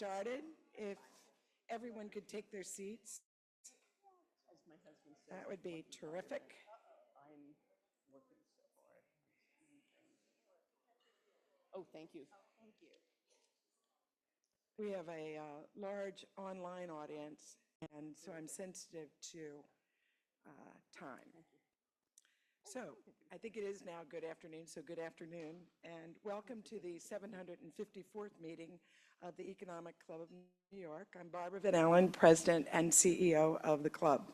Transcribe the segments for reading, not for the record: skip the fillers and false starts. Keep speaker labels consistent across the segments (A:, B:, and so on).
A: started. If everyone could take their seats,
B: As my husband says,
A: that would be terrific.
B: I'm working so hard. Oh, thank you.
A: Thank you. We have a large online audience, and so I'm sensitive to time. So I think it is now good afternoon, so good afternoon, and welcome to the 754th meeting of the Economic Club of New York. I'm Barbara Van Allen, President and CEO of the club.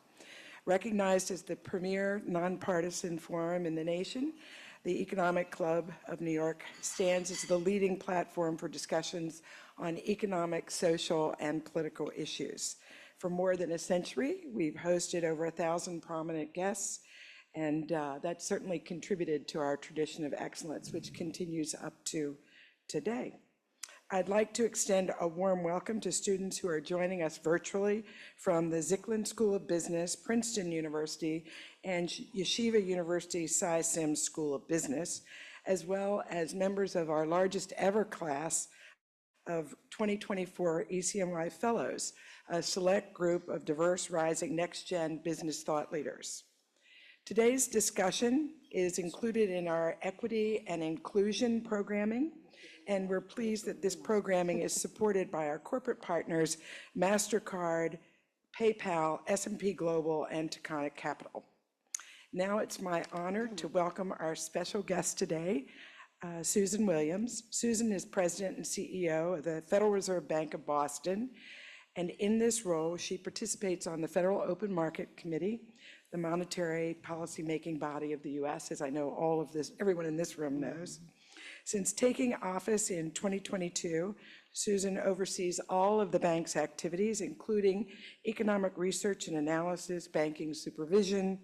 A: Recognized as the premier nonpartisan forum in the nation, the Economic Club of New York stands as the leading platform for discussions on economic, social, and political issues. For more than a century, we've hosted over 1,000 prominent guests, and that certainly contributed to our tradition of excellence, which continues up to today. I'd like to extend a warm welcome to students who are joining us virtually from the Zicklin School of Business, Princeton University, and Yeshiva University Cy Sims School of Business, as well as members of our largest ever class of 2024 ECMY Fellows, a select group of diverse, rising, next-gen business thought leaders. Today's discussion is included in our equity and inclusion programming, and we're pleased that this programming is supported by our corporate partners, MasterCard, PayPal, S&P Global, and Taconic Capital. Now it's my honor to welcome our special guest today, Susan Williams. Susan is President and CEO of the Federal Reserve Bank of Boston, and in this role, she participates on the Federal Open Market Committee, the monetary policy-making body of the U.S., as I know all of this, everyone in this room knows. Since taking office in 2022, Susan oversees all of the bank's activities, including economic research and analysis, banking supervision,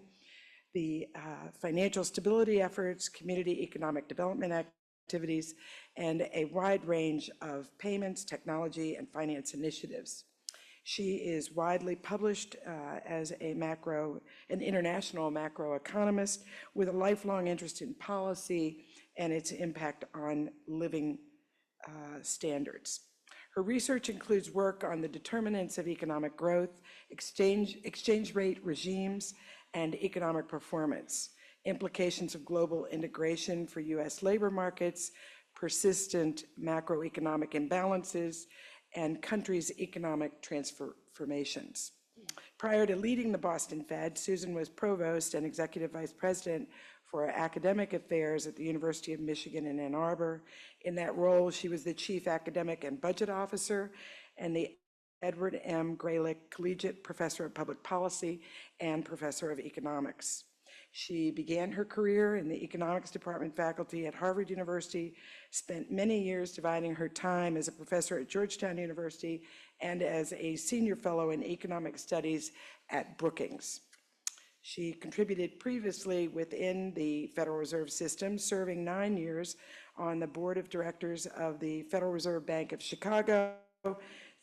A: the financial stability efforts, community economic development activities, and a wide range of payments, technology, and finance initiatives. She is widely published as an international macroeconomist with a lifelong interest in policy and its impact on living standards. Her research includes work on the determinants of economic growth, exchange rate regimes, and economic performance, implications of global integration for U.S. labor markets, persistent macroeconomic imbalances, and countries' economic transformations. Prior to leading the Boston Fed, Susan was provost and executive vice president for academic affairs at the University of Michigan in Ann Arbor. In that role, she was the chief academic and budget officer and the Edward M. Graylick Collegiate Professor of Public Policy and Professor of Economics. She began her career in the economics department faculty at Harvard University, spent many years dividing her time as a professor at Georgetown University and as a senior fellow in economic studies at Brookings. She contributed previously within the Federal Reserve System, serving 9 years on the board of directors of the Federal Reserve Bank of Chicago,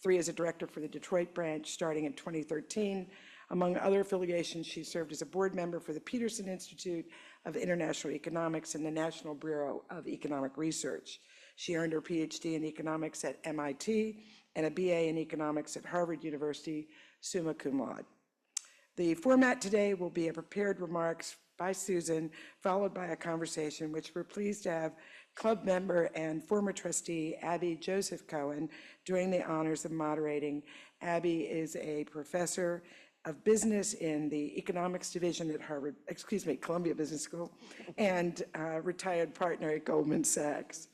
A: 3 as a director for the Detroit branch starting in 2013. Among other affiliations, she served as a board member for the Peterson Institute of International Economics and the National Bureau of Economic Research. She earned her PhD in economics at MIT and a BA in economics at Harvard University, summa cum laude. The format today will be a prepared remarks by Susan, followed by a conversation, which we're pleased to have club member and former trustee Abby Joseph Cohen doing the honors of moderating. Abby is a professor of business in the economics division at Columbia Business School, and retired partner at Goldman Sachs.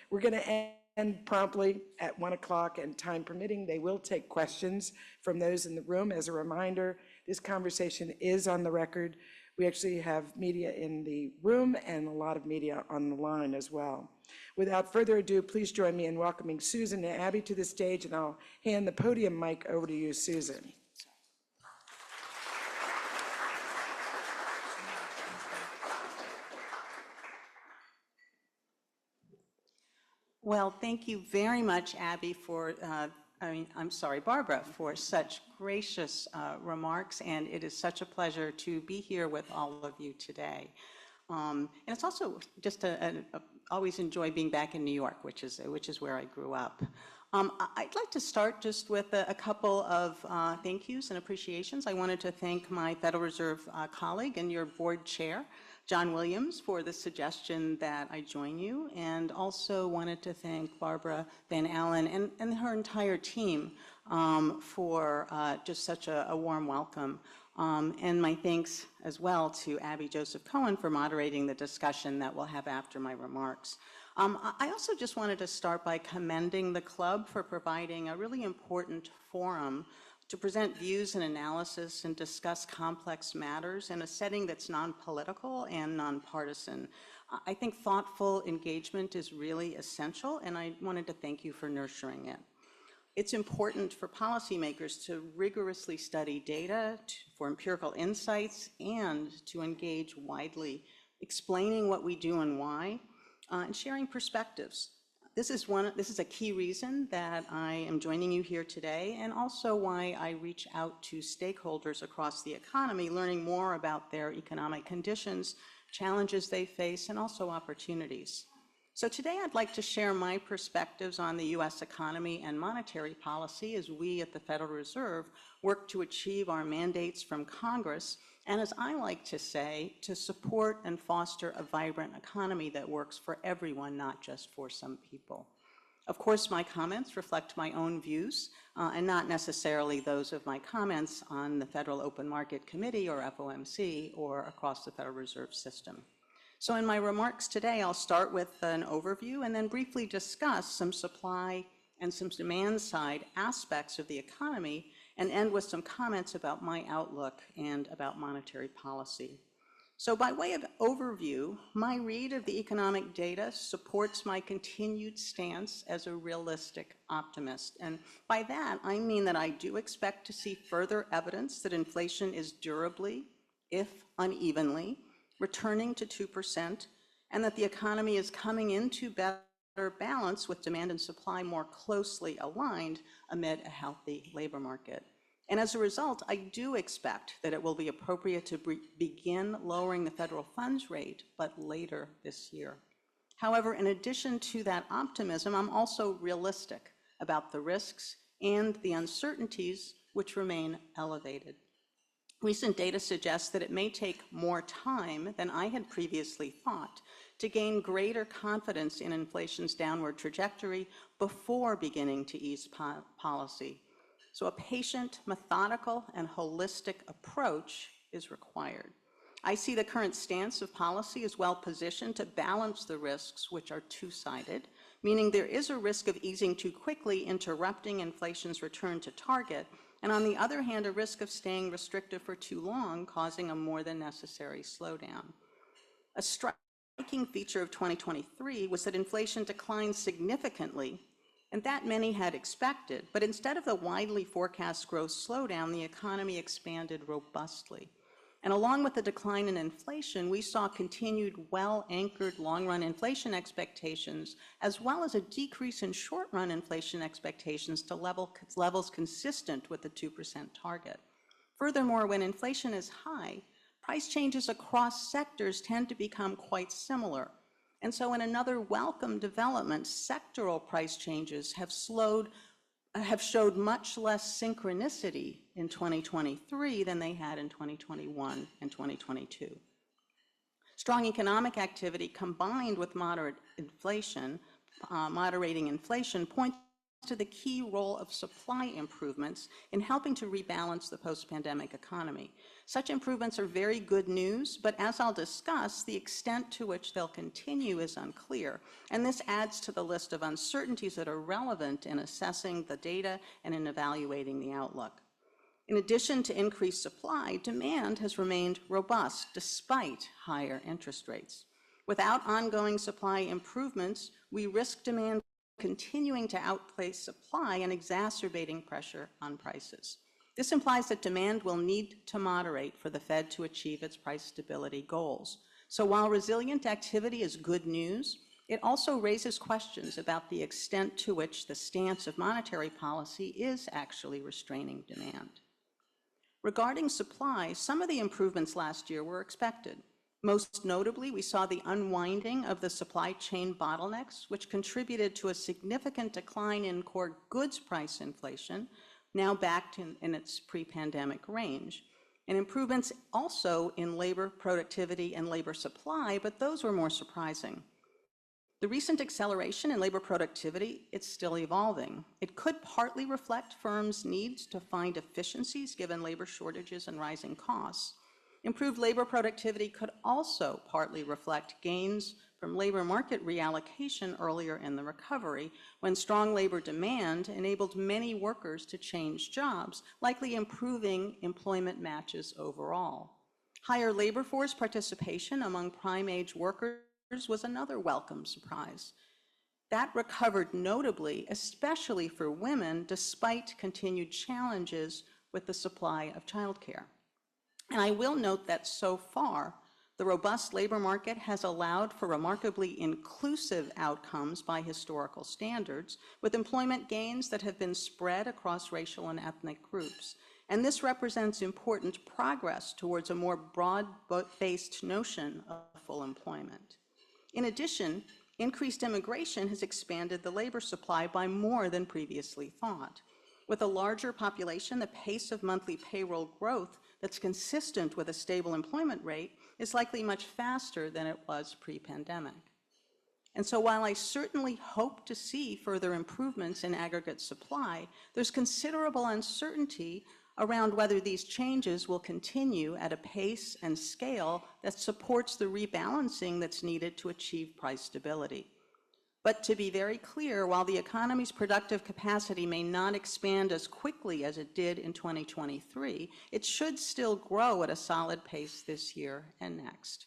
A: We're going to end promptly at 1 o'clock, and time permitting, they will take questions from those in the room. As a reminder, this conversation is on the record. We actually have media in the room and a lot of media on the line as well. Without further ado, please join me in welcoming Susan and Abby to the stage, and I'll hand the podium mic over to you, Susan.
C: Well, thank you very much, Abby, Barbara, for such gracious remarks, and it is such a pleasure to be here with all of you today. And it's also just always enjoy being back in New York, which is where I grew up. I'd like to start just with a couple of thank yous and appreciations. I wanted to thank my Federal Reserve colleague and your board chair, John Williams, for the suggestion that I join you, and also wanted to thank Barbara Van Allen and her entire team for just such a warm welcome. And my thanks as well to Abby Joseph Cohen for moderating the discussion that we'll have after my remarks. I also just wanted to start by commending the club for providing a really important forum to present views and analysis and discuss complex matters in a setting that's non-political and non-partisan. I think thoughtful engagement is really essential, and I wanted to thank you for nurturing it. It's important for policymakers to rigorously study data for empirical insights and to engage widely, explaining what we do and why, and sharing perspectives. This is a key reason that I am joining you here today, and also why I reach out to stakeholders across the economy, learning more about their economic conditions, challenges they face, and also opportunities. So today I'd like to share my perspectives on the U.S. economy and monetary policy as we at the Federal Reserve work to achieve our mandates from Congress, and as I like to say, to support and foster a vibrant economy that works for everyone, not just for some people. Of course, my comments reflect my own views and not necessarily those of my comments on the Federal Open Market Committee or FOMC or across the Federal Reserve System. So in my remarks today, I'll start with an overview and then briefly discuss some supply and some demand side aspects of the economy and end with some comments about my outlook and about monetary policy. So by way of overview, my read of the economic data supports my continued stance as a realistic optimist. And by that, I mean that I do expect to see further evidence that inflation is durably, if unevenly, returning to 2%, and that the economy is coming into better balance with demand and supply more closely aligned amid a healthy labor market. And as a result, I do expect that it will be appropriate to begin lowering the federal funds rate, but later this year. However, in addition to that optimism, I'm also realistic about the risks and the uncertainties which remain elevated. Recent data suggests that it may take more time than I had previously thought to gain greater confidence in inflation's downward trajectory before beginning to ease policy. So a patient, methodical, and holistic approach is required. I see the current stance of policy as well positioned to balance the risks, which are two-sided, meaning there is a risk of easing too quickly, interrupting inflation's return to target, and on the other hand, a risk of staying restrictive for too long, causing a more than necessary slowdown. A striking feature of 2023 was that inflation declined significantly, and that many had expected, but instead of the widely forecast growth slowdown, the economy expanded robustly. And along with the decline in inflation, we saw continued well-anchored long-run inflation expectations, as well as a decrease in short-run inflation expectations to levels consistent with the 2% target. Furthermore, when inflation is high, price changes across sectors tend to become quite similar. And so in another welcome development, sectoral price changes have showed much less synchronicity in 2023 than they had in 2021 and 2022. Strong economic activity combined with moderating inflation points to the key role of supply improvements in helping to rebalance the post-pandemic economy. Such improvements are very good news, but as I'll discuss, the extent to which they'll continue is unclear, and this adds to the list of uncertainties that are relevant in assessing the data and in evaluating the outlook. In addition to increased supply, demand has remained robust despite higher interest rates. Without ongoing supply improvements, we risk demand continuing to outpace supply and exacerbating pressure on prices. This implies that demand will need to moderate for the Fed to achieve its price stability goals. So while resilient activity is good news, it also raises questions about the extent to which the stance of monetary policy is actually restraining demand. Regarding supply, some of the improvements last year were expected. Most notably, we saw the unwinding of the supply chain bottlenecks, which contributed to a significant decline in core goods price inflation, now back in its pre-pandemic range, and improvements also in labor productivity and labor supply, but those were more surprising. The recent acceleration in labor productivity, it's still evolving. It could partly reflect firms' needs to find efficiencies given labor shortages and rising costs. Improved labor productivity could also partly reflect gains from labor market reallocation earlier in the recovery, when strong labor demand enabled many workers to change jobs, likely improving employment matches overall. Higher labor force participation among prime-age workers was another welcome surprise. That recovered notably, especially for women, despite continued challenges with the supply of childcare. And I will note that so far, the robust labor market has allowed for remarkably inclusive outcomes by historical standards, with employment gains that have been spread across racial and ethnic groups. And this represents important progress towards a more broad-based notion of full employment. In addition, increased immigration has expanded the labor supply by more than previously thought. With a larger population, the pace of monthly payroll growth that's consistent with a stable employment rate is likely much faster than it was pre-pandemic. And so while I certainly hope to see further improvements in aggregate supply, there's considerable uncertainty around whether these changes will continue at a pace and scale that supports the rebalancing that's needed to achieve price stability. But to be very clear, while the economy's productive capacity may not expand as quickly as it did in 2023, it should still grow at a solid pace this year and next.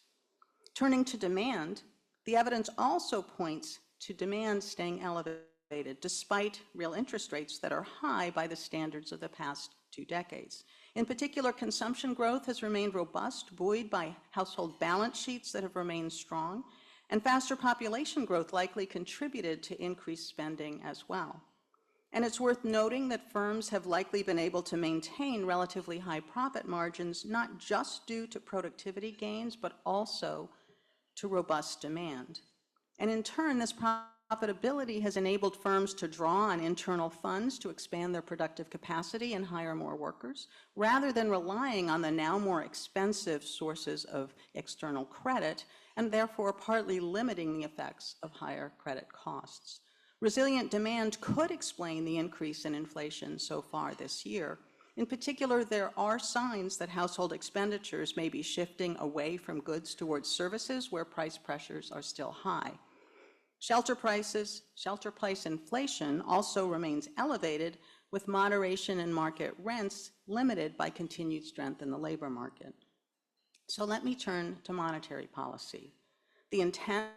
C: Turning to demand, the evidence also points to demand staying elevated despite real interest rates that are high by the standards of the past 2 decades. In particular, consumption growth has remained robust, buoyed by household balance sheets that have remained strong, and faster population growth likely contributed to increased spending as well. And it's worth noting that firms have likely been able to maintain relatively high profit margins, not just due to productivity gains, but also to robust demand. And in turn, this profitability has enabled firms to draw on internal funds to expand their productive capacity and hire more workers, rather than relying on the now more expensive sources of external credit, and therefore partly limiting the effects of higher credit costs. Resilient demand could explain the increase in inflation so far this year. In particular, there are signs that household expenditures may be shifting away from goods towards services where price pressures are still high. Shelter price inflation also remains elevated, with moderation in market rents limited by continued strength in the labor market. So let me turn to monetary policy. The intent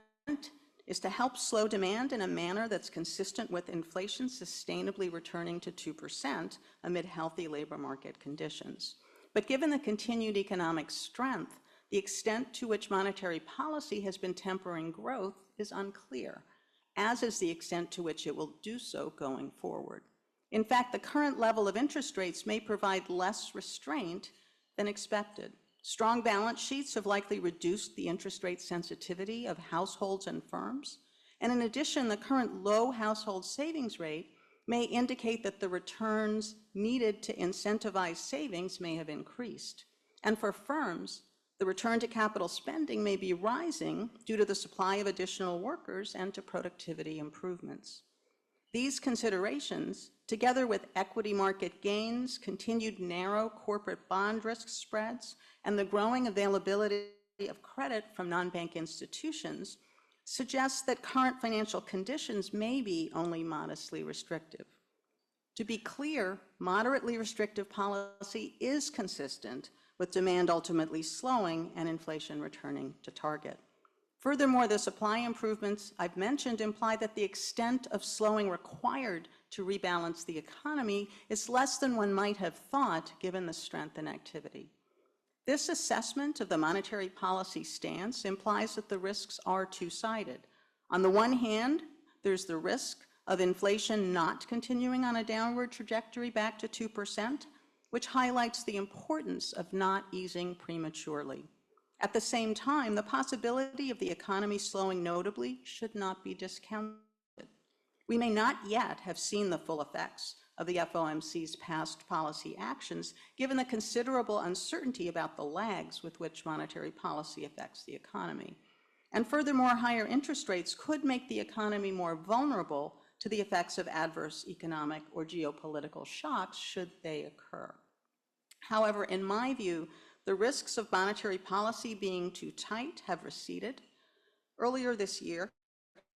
C: is to help slow demand in a manner that's consistent with inflation sustainably returning to 2% amid healthy labor market conditions. But given the continued economic strength, the extent to which monetary policy has been tempering growth is unclear, as is the extent to which it will do so going forward. In fact, the current level of interest rates may provide less restraint than expected. Strong balance sheets have likely reduced the interest rate sensitivity of households and firms. And in addition, the current low household savings rate may indicate that the returns needed to incentivize savings may have increased. And for firms, the return to capital spending may be rising due to the supply of additional workers and to productivity improvements. These considerations, together with equity market gains, continued narrow corporate bond risk spreads, and the growing availability of credit from non-bank institutions, suggest that current financial conditions may be only modestly restrictive. To be clear, moderately restrictive policy is consistent with demand ultimately slowing and inflation returning to target. Furthermore, the supply improvements I've mentioned imply that the extent of slowing required to rebalance the economy is less than one might have thought given the strength in activity. This assessment of the monetary policy stance implies that the risks are two-sided. On the one hand, there's the risk of inflation not continuing on a downward trajectory back to 2%, which highlights the importance of not easing prematurely. At the same time, the possibility of the economy slowing notably should not be discounted. We may not yet have seen the full effects of the FOMC's past policy actions, given the considerable uncertainty about the lags with which monetary policy affects the economy. And furthermore, higher interest rates could make the economy more vulnerable to the effects of adverse economic or geopolitical shocks should they occur. However, in my view, the risks of monetary policy being too tight have receded. Earlier this year,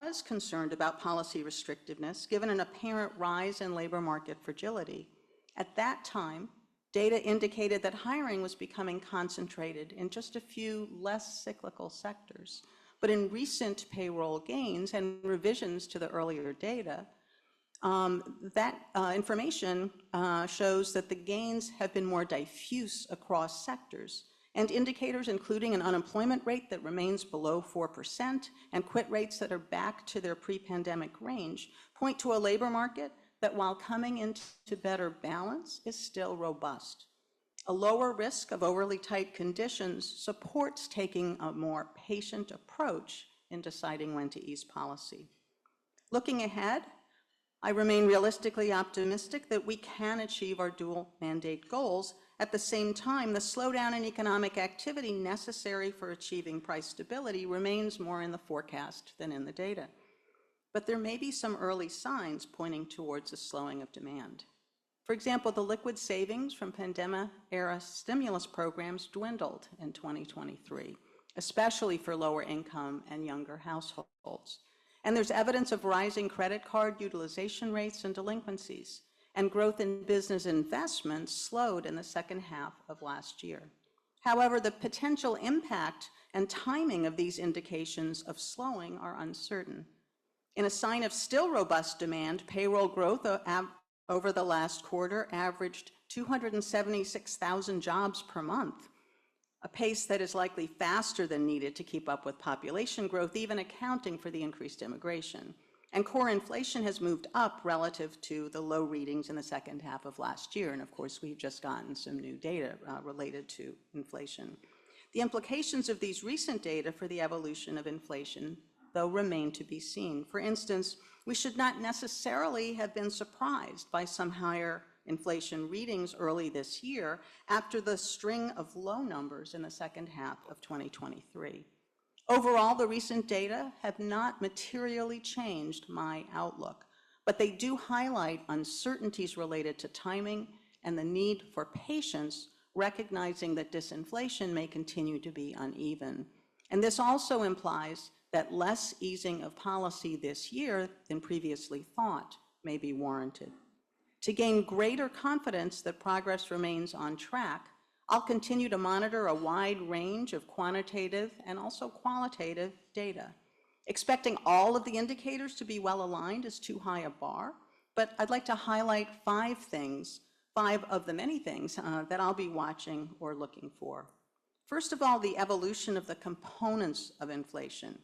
C: I was concerned about policy restrictiveness given an apparent rise in labor market fragility. At that time, data indicated that hiring was becoming concentrated in just a few less cyclical sectors. But in recent payroll gains and revisions to the earlier data, information shows that the gains have been more diffuse across sectors, and indicators including an unemployment rate that remains below 4% and quit rates that are back to their pre-pandemic range point to a labor market that, while coming into better balance, is still robust. A lower risk of overly tight conditions supports taking a more patient approach in deciding when to ease policy. Looking ahead, I remain realistically optimistic that we can achieve our dual mandate goals. At the same time, the slowdown in economic activity necessary for achieving price stability remains more in the forecast than in the data. But there may be some early signs pointing towards a slowing of demand. For example, the liquid savings from pandemic-era stimulus programs dwindled in 2023, especially for lower income and younger households. And there's evidence of rising credit card utilization rates and delinquencies, and growth in business investments slowed in the second half of last year. However, the potential impact and timing of these indications of slowing are uncertain. In a sign of still robust demand, payroll growth over the last quarter averaged 276,000 jobs per month, a pace that is likely faster than needed to keep up with population growth, even accounting for the increased immigration. And core inflation has moved up relative to the low readings in the second half of last year. And of course, we've just gotten some new data related to inflation. The implications of these recent data for the evolution of inflation, though, remain to be seen. For instance, we should not necessarily have been surprised by some higher inflation readings early this year after the string of low numbers in the second half of 2023. Overall, the recent data have not materially changed my outlook, but they do highlight uncertainties related to timing and the need for patience, recognizing that disinflation may continue to be uneven. And this also implies that less easing of policy this year than previously thought may be warranted. To gain greater confidence that progress remains on track, I'll continue to monitor a wide range of quantitative and also qualitative data. Expecting all of the indicators to be well aligned is too high a bar, but I'd like to highlight five of the many things that I'll be watching or looking for. First of all, the evolution of the components of inflation.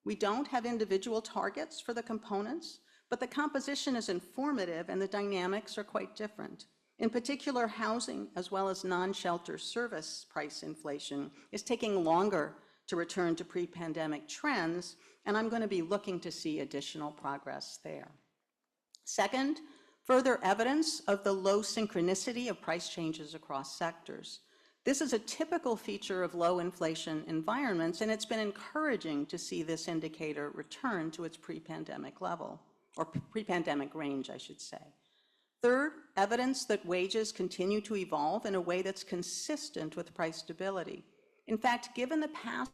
C: We don't have individual targets for the components, but the composition is informative and the dynamics are quite different. In particular, housing as well as non-shelter service price inflation is taking longer to return to pre-pandemic trends, and I'm going to be looking to see additional progress there. Second, further evidence of the low synchronicity of price changes across sectors. This is a typical feature of low inflation environments, and it's been encouraging to see this indicator return to its pre-pandemic level, or pre-pandemic range, I should say. Third, evidence that wages continue to evolve in a way that's consistent with price stability. In fact, given the past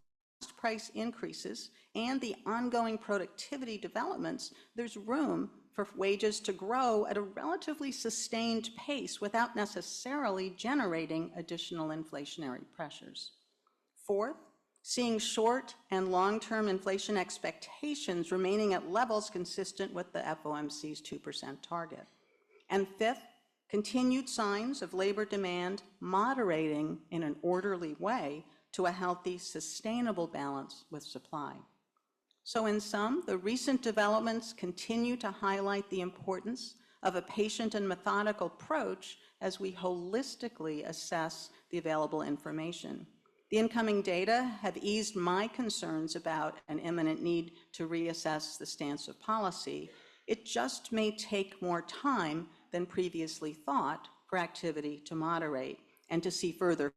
C: price increases and the ongoing productivity developments, there's room for wages to grow at a relatively sustained pace without necessarily generating additional inflationary pressures. Fourth, seeing short and long-term inflation expectations remaining at levels consistent with the FOMC's 2% target. And fifth, continued signs of labor demand moderating in an orderly way to a healthy, sustainable balance with supply. So in sum, the recent developments continue to highlight the importance of a patient and methodical approach as we holistically assess the available information. The incoming data have eased my concerns about an imminent need to reassess the stance of policy. It just may take more time than previously thought for activity to moderate and to see further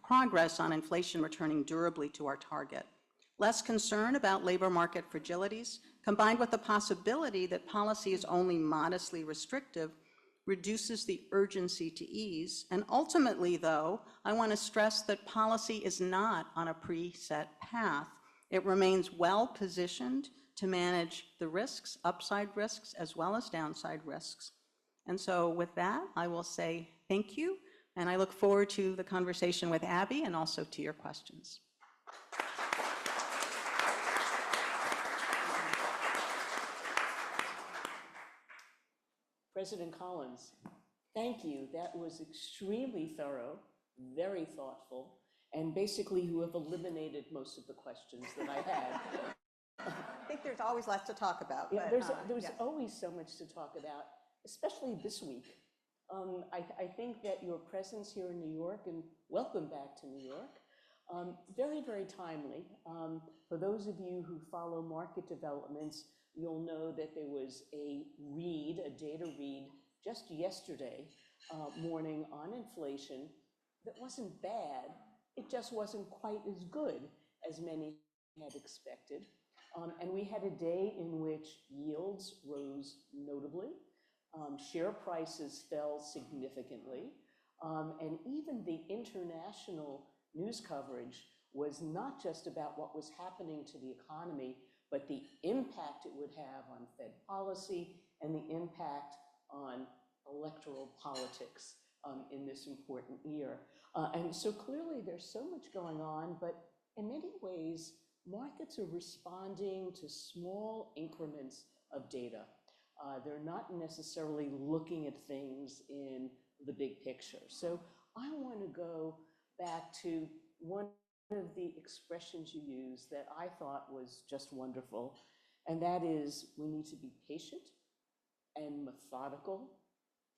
C: progress on inflation returning durably to our target. Less concern about labor market fragilities, combined with the possibility that policy is only modestly restrictive, reduces the urgency to ease. And ultimately, though, I want to stress that policy is not on a preset path. It remains well positioned to manage the risks, upside risks, as well as downside risks. And so with that, I will say thank you, and I look forward to the conversation with Abby and also to your questions.
B: President Collins, thank you. That was extremely thorough, very thoughtful, and basically you have eliminated most of the questions that I had.
C: I think there's always lots to talk about.
B: Yeah,
C: but,
B: there's
C: yes.
B: always so much to talk about, especially this week. I think that your presence here in New York, and welcome back to New York, very, very timely. For those of you who follow market developments, you'll know that there was a data read just yesterday morning on inflation that wasn't bad. It just wasn't quite as good as many had expected. And we had a day in which yields rose notably, share prices fell significantly, and even the international news coverage was not just about what was happening to the economy, but the impact it would have on Fed policy and the impact on electoral politics in this important year. And so clearly there's so much going on, but in many ways, markets are responding to small increments of data. They're not necessarily looking at things in the big picture. So I want to go back to one of the expressions you used that I thought was just wonderful, and that is we need to be patient and methodical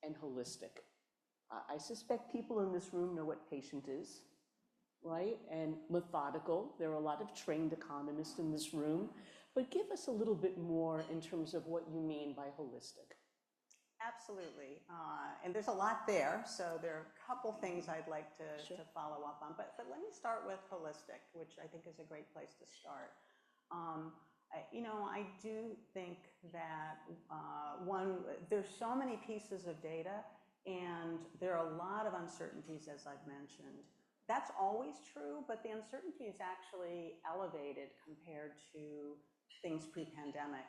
B: and holistic. I suspect people in this room know what patient is, right? And methodical. There are a lot of trained economists in this room, but give us a little bit more in terms of what you mean by holistic.
C: Absolutely, and there's a lot there, so there are a couple things I'd like to follow up on, but let me start with holistic, which I think is a great place to start. I do think that there's so many pieces of data, and there are a lot of uncertainties, as I've mentioned. That's always true, but the uncertainty is actually elevated compared to things pre-pandemic.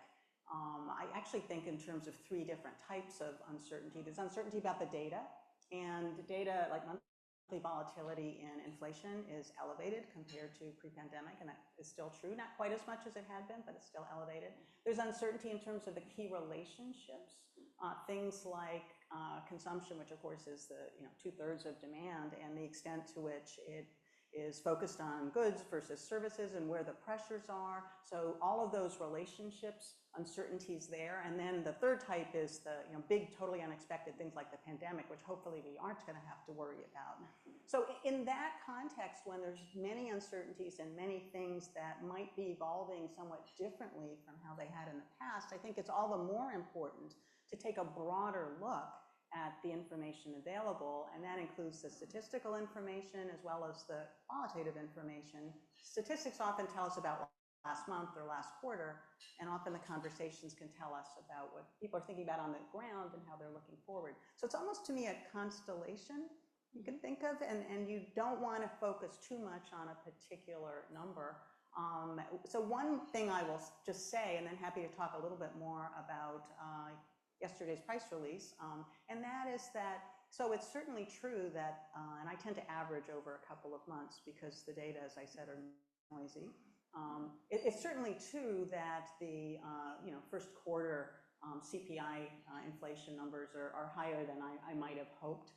C: I actually think in terms of three different types of uncertainty. There's uncertainty about the data, and data like monthly volatility in inflation is elevated compared to pre-pandemic, and that is still true. Not quite as much as it had been, but it's still elevated. There's uncertainty in terms of the key relationships, things like consumption, which of course is the 2/3 of demand, and the extent to which it is focused on goods versus services and where the pressures are. So all of those relationships, uncertainties there. And then the third type is the big, totally unexpected things like the pandemic, which hopefully we aren't going to have to worry about. So in that context, when there's many uncertainties and many things that might be evolving somewhat differently from how they had in the past, I think it's all the more important to take a broader look at the information available, and that includes the statistical information as well as the qualitative information. Statistics often tell us about last month or last quarter, and often the conversations can tell us about what people are thinking about on the ground and how they're looking forward. So it's almost to me a constellation you can think of, and you don't want to focus too much on a particular number. So one thing I will just say, and then happy to talk a little bit more about yesterday's price release, and that is that, so it's certainly true that, and I tend to average over a couple of months because the data, as I said, are noisy. It's certainly true that the first quarter CPI inflation numbers are higher than I might have hoped.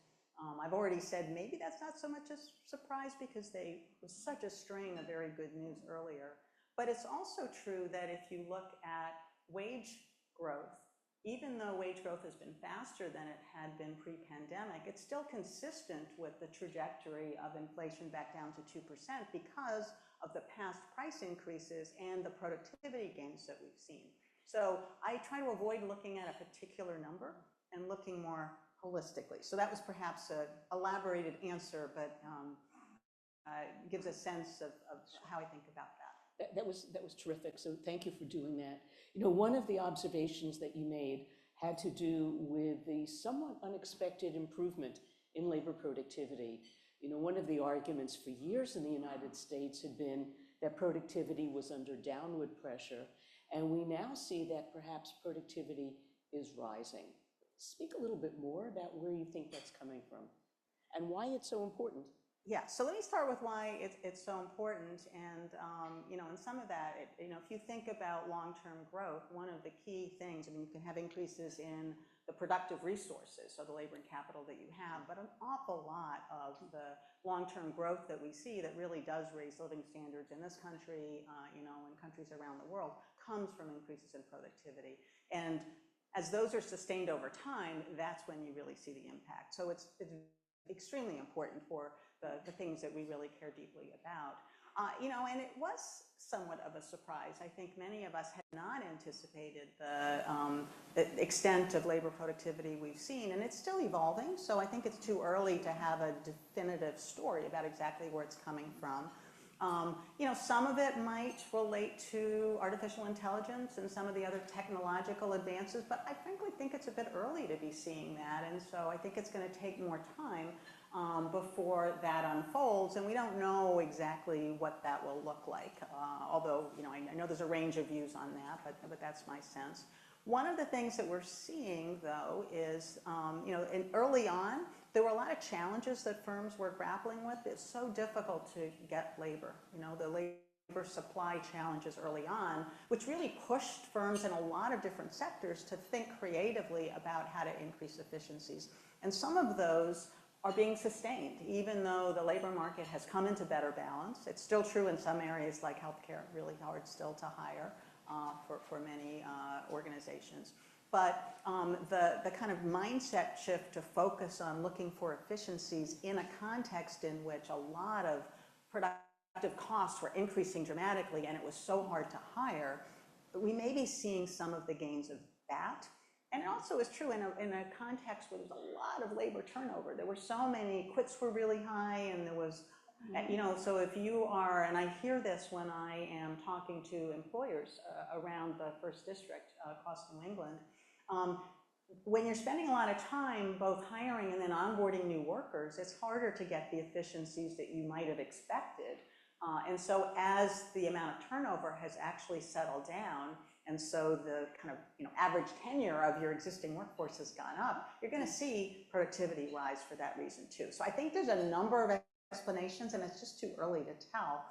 C: I've already said maybe that's not so much a surprise because there was such a string of very good news earlier. But it's also true that if you look at wage growth, even though wage growth has been faster than it had been pre-pandemic, it's still consistent with the trajectory of inflation back down to 2% because of the past price increases and the productivity gains that we've seen. So I try to avoid looking at a particular number and looking more holistically. So that was perhaps an elaborated answer, but gives a sense of how I think about that.
B: That was terrific, so thank you for doing that. You know, one of the observations that you made had to do with the somewhat unexpected improvement in labor productivity. You know, one of the arguments for years in the United States had been that productivity was under downward pressure, and we now see that perhaps productivity is rising. Speak a little bit more about where you think that's coming from and why it's so important.
C: Yeah, so let me start with why it's so important. And, you know, and some of that, you know, if you think about long-term growth, one of the key things, I mean, you can have increases in the productive resources, so the labor and capital that you have, but an awful lot of the long-term growth that we see that really does raise living standards in this country, you know, and countries around the world, comes from increases in productivity. And as those are sustained over time, that's when you really see the impact. So it's extremely important for the things that we really care deeply about. You know, and it was somewhat of a surprise. I think many of us had not anticipated the extent of labor productivity we've seen, and it's still evolving, so I think it's too early to have a definitive story about exactly where it's coming from. You know, some of it might relate to artificial intelligence and some of the other technological advances, but I frankly think it's a bit early to be seeing that, and so I think it's going to take more time before that unfolds, and we don't know exactly what that will look like, although, you know, I know there's a range of views on that, but that's my sense. One of the things that we're seeing, though, is, you know, early on, there were a lot of challenges that firms were grappling with. It's so difficult to get labor, you know, the labor supply challenges early on, which really pushed firms in a lot of different sectors to think creatively about how to increase efficiencies. And some of those are being sustained, even though the labor market has come into better balance. It's still true in some areas like healthcare, really hard still to hire for many organizations. But the kind of mindset shift to focus on looking for efficiencies in a context in which a lot of productive costs were increasing dramatically and it was so hard to hire, we may be seeing some of the gains of that. And it also is true in a context where there's a lot of labor turnover. There were so many, quits were really high, and there was, you know, so if you are, and I hear this when I am talking to employers around the First District across New England, when you're spending a lot of time both hiring and then onboarding new workers, it's harder to get the efficiencies that you might have expected. And so as the amount of turnover has actually settled down, and so the kind of, you know, average tenure of your existing workforce has gone up, you're going to see productivity rise for that reason too. So I think there's a number of explanations, and it's just too early to tell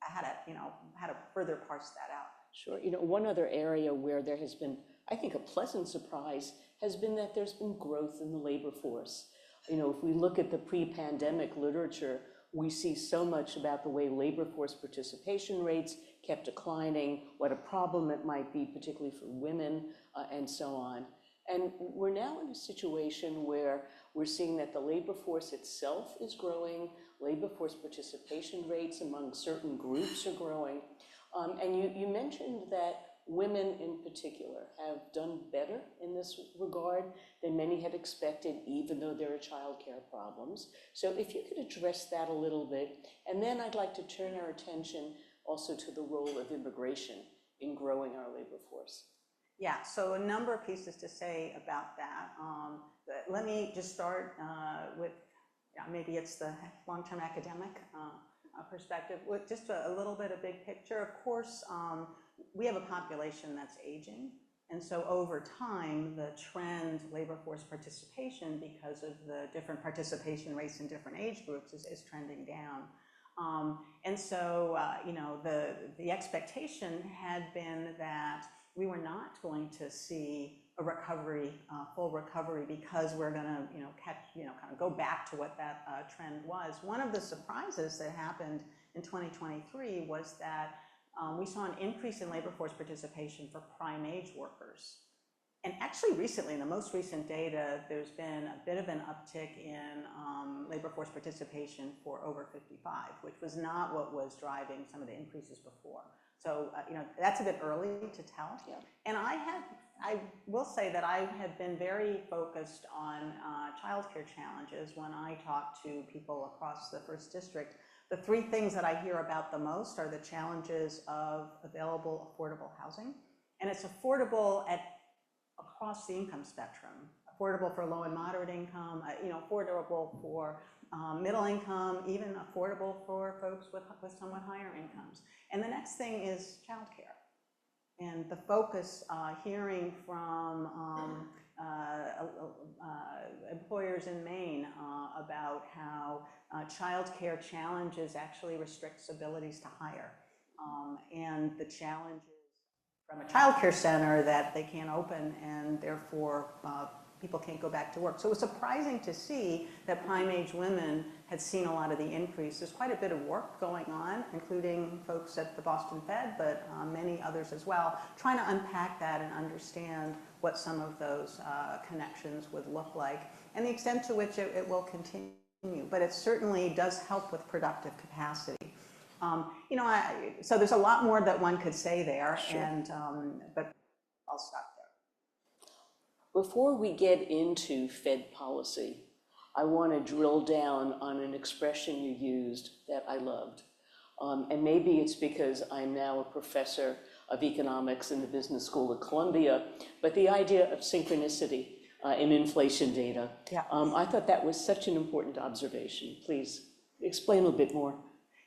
C: how to, you know, how to further parse that out.
B: Sure. You know, one other area where there has been, I think, a pleasant surprise has been that there's been growth in the labor force. You know, if we look at the pre-pandemic literature, we see so much about the way labor force participation rates kept declining, what a problem it might be, particularly for women, and so on. And we're now in a situation where we're seeing that the labor force itself is growing, labor force participation rates among certain groups are growing. And you mentioned that women in particular have done better in this regard than many had expected, even though there are childcare problems. So if you could address that a little bit, and then I'd like to turn our attention also to the role of immigration in growing our labor force.
C: Yeah, so a number of pieces to say about that. Let me just start with, maybe it's the long-term academic perspective, with just a little bit of big picture. Of course, we have a population that's aging, and so over time, the trend labor force participation, because of the different participation rates in different age groups, is trending down. And so, you know, the expectation had been that we were not going to see a recovery, full recovery, because we're going to, you know, kind of go back to what that trend was. One of the surprises that happened in 2023 was that we saw an increase in labor force participation for prime age workers. And actually recently, in the most recent data, there's been a bit of an uptick in labor force participation for over 55, which was not what was driving some of the increases before. So, that's a bit early to tell.
B: Yeah.
C: And I will say that I have been very focused on childcare challenges when I talk to people across the First District. The three things that I hear about the most are the challenges of available affordable housing. And it's affordable across the income spectrum, affordable for low and moderate income, affordable for middle income, even affordable for folks with somewhat higher incomes. And the next thing is childcare. And the focus, hearing from employers in Maine about how childcare challenges actually restricts abilities to hire, and the challenges from a childcare center that they can't open, and therefore people can't go back to work. So it was surprising to see that prime-age women had seen a lot of the increase. There's quite a bit of work going on, including folks at the Boston Fed, but many others as well, trying to unpack that and understand what some of those connections would look like, and the extent to which it will continue. But it certainly does help with productive capacity. So there's a lot more that one could say there, sure. But I'll stop there.
B: Before we get into Fed policy, I want to drill down on an expression you used that I loved. And maybe it's because I'm now a professor of economics in the Business School at Columbia, but the idea of synchronicity in inflation data. Yeah. I thought that was such an important observation. Please explain a little bit more.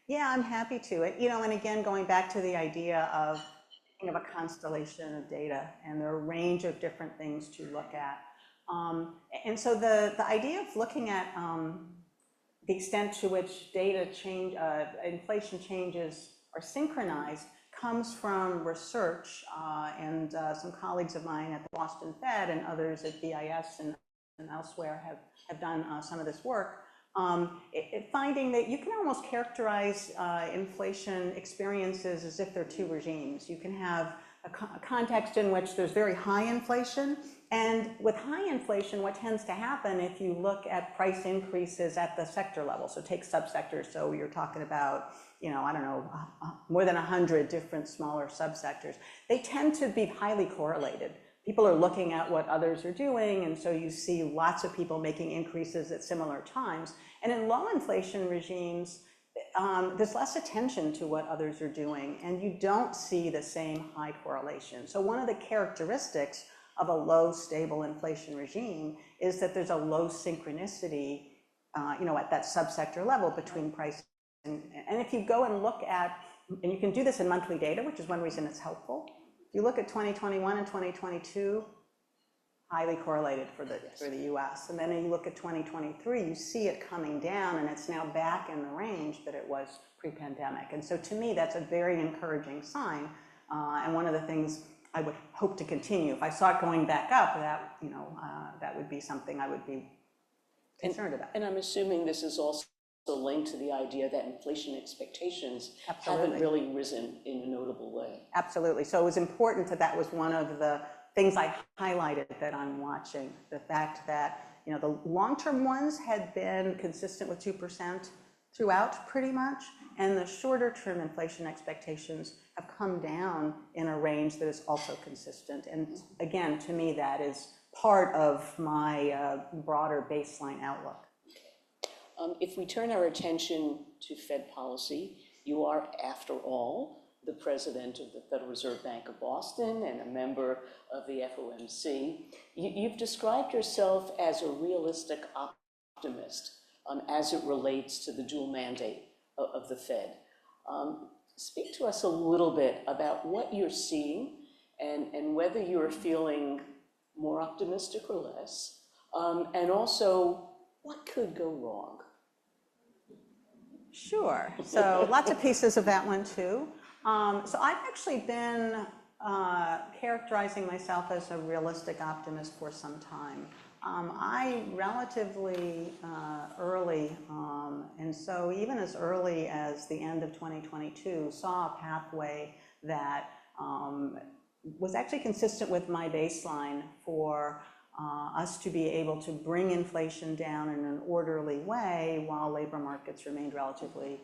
C: Yeah, I'm happy to. And again, going back to the idea of a constellation of data, and there are a range of different things to look at. And so the idea of looking at the extent to which inflation changes are synchronized comes from research, and some colleagues of mine at the Boston Fed and others at BIS and elsewhere have done some of this work. Finding that you can almost characterize inflation experiences as if they're two regimes. You can have a context in which there's very high inflation, and with high inflation, what tends to happen if you look at price increases at the sector level, so take subsectors, so you're talking about, more than 100 different smaller subsectors, they tend to be highly correlated. People are looking at what others are doing, and so you see lots of people making increases at similar times. And in low inflation regimes, there's less attention to what others are doing, and you don't see the same high correlation. So one of the characteristics of a low stable inflation regime is that there's a low synchronicity, at that subsector level between price and if you go and look at, and you can do this in monthly data, which is one reason it's helpful. If you look at 2021 and 2022, highly correlated for the US. And then you look at 2023, you see it coming down, and it's now back in the range that it was pre-pandemic. And so to me, that's a very encouraging sign. And one of the things I would hope to continue. If I saw it going back up, that would be something I would be concerned about.
B: And I'm assuming this is also linked to the idea that inflation expectations
C: Absolutely.
B: Haven't really risen in a notable way.
C: Absolutely. So it was important that was one of the things I highlighted that I'm watching. The fact that the long-term ones had been consistent with 2% throughout pretty much, and the shorter-term inflation expectations have come down in a range that is also consistent. And again, to me, that is part of my broader baseline outlook.
B: If we turn our attention to Fed policy, you are, after all, the president of the Federal Reserve Bank of Boston and a member of the FOMC. You've described yourself as a realistic optimist as it relates to the dual mandate of the Fed. Speak to us a little bit about what you're seeing and whether you're feeling more optimistic or less, and also what could go wrong.
C: Sure. So lots of pieces of that one too. So I've actually been characterizing myself as a realistic optimist for some time. I relatively early, and so even as early as the end of 2022, saw a pathway that was actually consistent with my baseline for us to be able to bring inflation down in an orderly way while labor markets remained relatively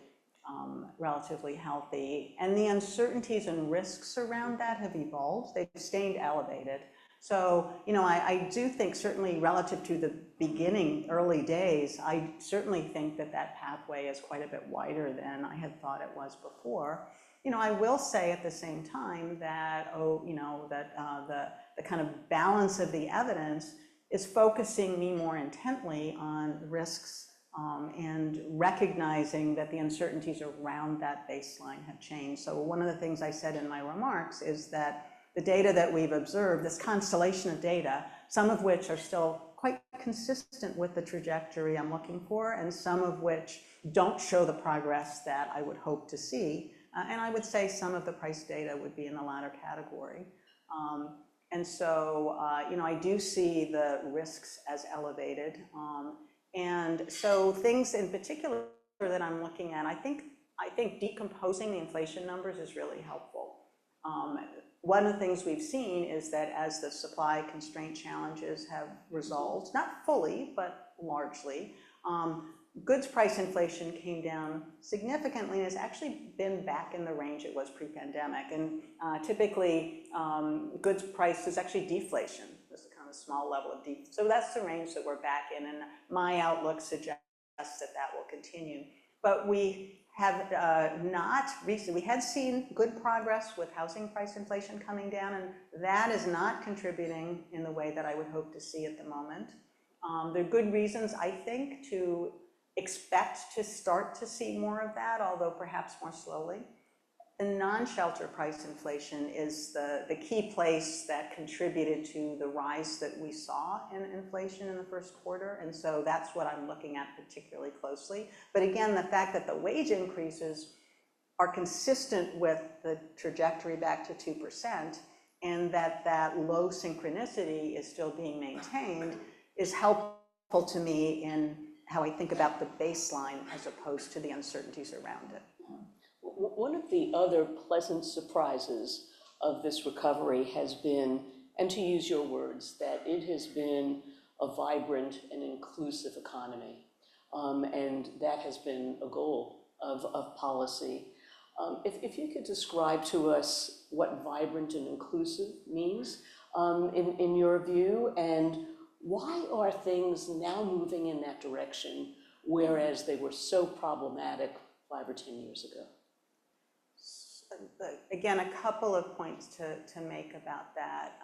C: healthy. And the uncertainties and risks around that have evolved. They've stayed elevated. So, I do think certainly relative to the beginning, early days, I certainly think that that pathway is quite a bit wider than I had thought it was before. I will say at the same time that, the kind of balance of the evidence is focusing me more intently on risks and recognizing that the uncertainties around that baseline have changed. So one of the things I said in my remarks is that the data that we've observed, this constellation of data, some of which are still quite consistent with the trajectory I'm looking for, and some of which don't show the progress that I would hope to see. And I would say some of the price data would be in the latter category. And so, I do see the risks as elevated. And so things in particular that I'm looking at, I think decomposing the inflation numbers is really helpful. One of the things we've seen is that as the supply constraint challenges have resolved, not fully, but largely, goods price inflation came down significantly and has actually been back in the range it was pre-pandemic. And typically, goods price is actually deflation. There's a kind of small level of deflation. So that's the range that we're back in, and my outlook suggests that that will continue. But we have not recently, we had seen good progress with housing price inflation coming down, and that is not contributing in the way that I would hope to see at the moment. There are good reasons, I think, to expect to start to see more of that, although perhaps more slowly. The non-shelter price inflation is the key place that contributed to the rise that we saw in inflation in the first quarter, and so that's what I'm looking at particularly closely. But again, the fact that the wage increases are consistent with the trajectory back to 2%, and that low synchronicity is still being maintained is helpful to me in how I think about the baseline as opposed to the uncertainties around it.
B: One of the other pleasant surprises of this recovery has been, and to use your words, that it has been a vibrant and inclusive economy. And that has been a goal of policy. If you could describe to us what vibrant and inclusive means in your view, and why are things now moving in that direction, whereas they were so problematic 5 or 10 years ago?
C: Again, a couple of points to make about that.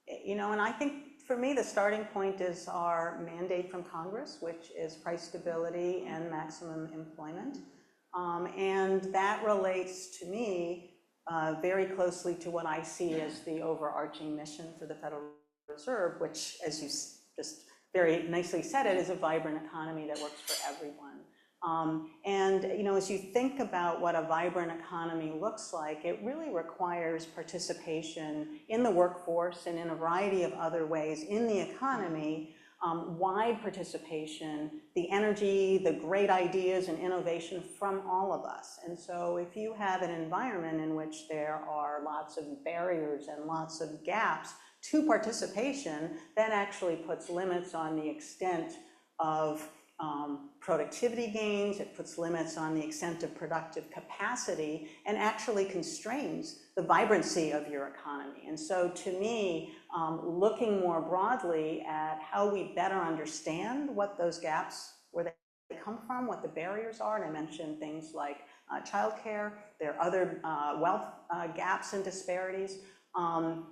C: And I think for me, the starting point is our mandate from Congress, which is price stability and maximum employment. And that relates to me very closely to what I see as the overarching mission for the Federal Reserve, which, as you just very nicely said it, is a vibrant economy that works for everyone. And as you think about what a vibrant economy looks like, it really requires participation in the workforce and in a variety of other ways in the economy, wide participation, the energy, the great ideas and innovation from all of us. And so if you have an environment in which there are lots of barriers and lots of gaps to participation, that actually puts limits on the extent of productivity gains, it puts limits on the extent of productive capacity, and actually constrains the vibrancy of your economy. And so to me, looking more broadly at how we better understand what those gaps, where they come from, what the barriers are, and I mentioned things like childcare, there are other wealth gaps and disparities,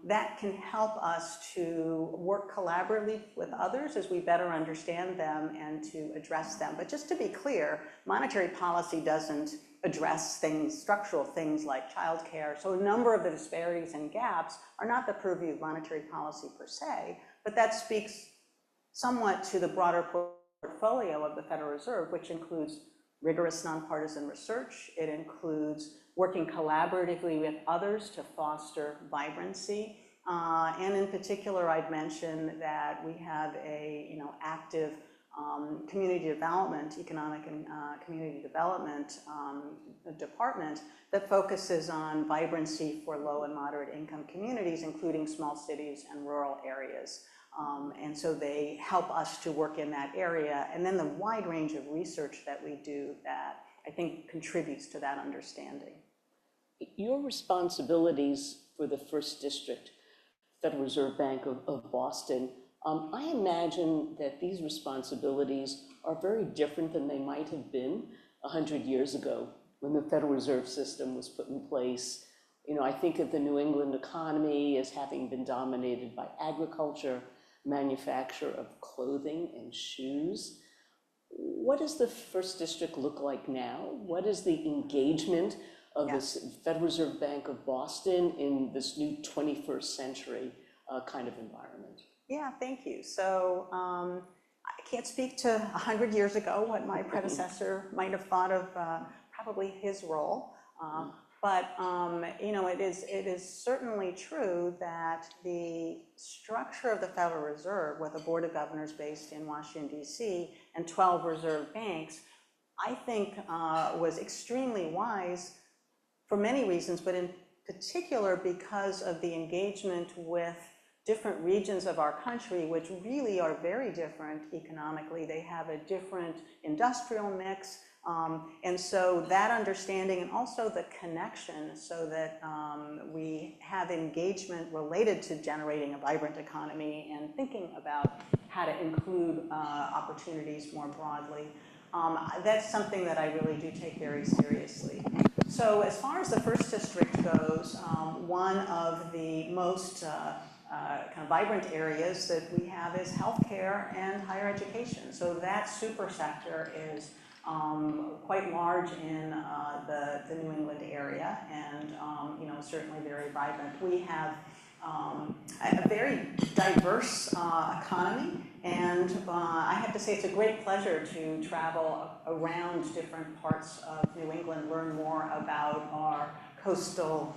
C: that can help us to work collaboratively with others as we better understand them and to address them. But just to be clear, monetary policy doesn't address things, structural things like childcare. So a number of the disparities and gaps are not the purview of monetary policy per se, but that speaks somewhat to the broader portfolio of the Federal Reserve, which includes rigorous nonpartisan research. It includes working collaboratively with others to foster vibrancy. And in particular, I'd mention that we have a active community development, economic and community development department that focuses on vibrancy for low and moderate income communities, including small cities and rural areas. And so they help us to work in that area. And then the wide range of research that we do that I think contributes to that understanding.
B: Your responsibilities for the First District, Federal Reserve Bank of Boston, I imagine that these responsibilities are very different than they might have been 100 years ago when the Federal Reserve System was put in place. You know, I think of the New England economy as having been dominated by agriculture, manufacture of clothing and shoes. What does the First District look like now? What is the engagement of this Federal Reserve Bank of Boston in this new 21st century kind of environment?
C: Yeah, thank you. So I can't speak to 100 years ago what my predecessor might have thought of probably his role. But you know, it is certainly true that the structure of the Federal Reserve, with a Board of Governors based in Washington, D.C., and 12 reserve banks, I think was extremely wise for many reasons, but in particular because of the engagement with different regions of our country, which really are very different economically. They have a different industrial mix. And so that understanding, and also the connection, so that we have engagement related to generating a vibrant economy and thinking about how to include opportunities more broadly. That's something that I really do take very seriously. So as far as the First District goes, one of the most kind of vibrant areas that we have is healthcare and higher education. So that super sector is quite large in the New England area, and you know, certainly very vibrant. We have a very diverse economy, and I have to say it's a great pleasure to travel around different parts of New England, learn more about our coastal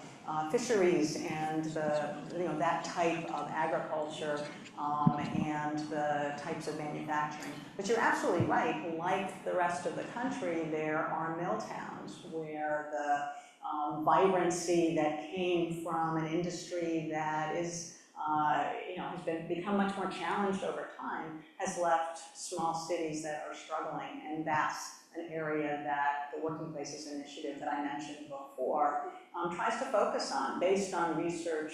C: fisheries and that type of agriculture and the types of manufacturing. But you're absolutely right. Like the rest of the country, there are mill towns where the vibrancy that came from an industry that is has become much more challenged over time has left small cities that are struggling, and that's an area that the Working Places Initiative that I mentioned before tries to focus on, based on research,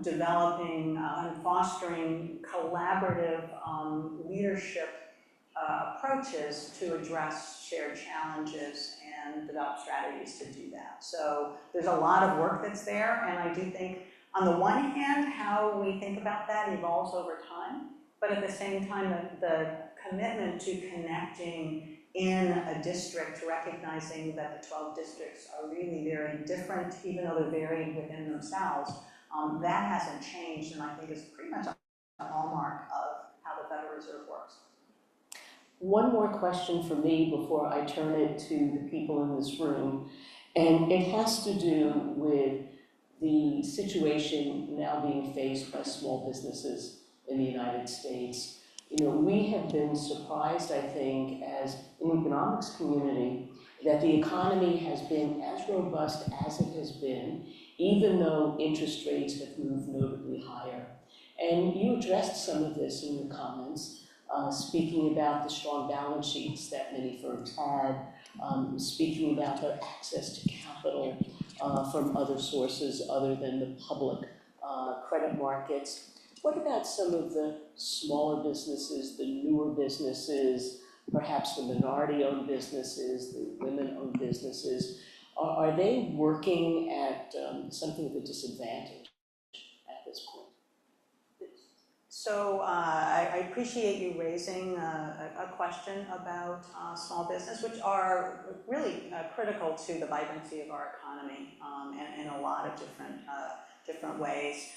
C: developing and fostering collaborative leadership approaches to address shared challenges and develop strategies to do that. So there's a lot of work that's there, and I do think, on the one hand, how we think about that evolves over time, but at the same time, the commitment to connecting in a district, recognizing that the 12 districts are really very different, even though they're varied within themselves, that hasn't changed, and I think is pretty much a hallmark of how the Federal Reserve works.
B: One more question for me before I turn it to the people in this room, and it has to do with the situation now being faced by small businesses in the United States. You know, we have been surprised, I think, as an economics community, that the economy has been as robust as it has been, even though interest rates have moved notably higher. And you addressed some of this in your comments, speaking about the strong balance sheets that many firms had, speaking about their access to capital from other sources other than the public credit markets. What about some of the smaller businesses, the newer businesses, perhaps the minority-owned businesses, the women-owned businesses? Are they working at something of a disadvantage at this point?
C: So I appreciate you raising a question about small business, which are really critical to the vibrancy of our economy in a lot of different ways.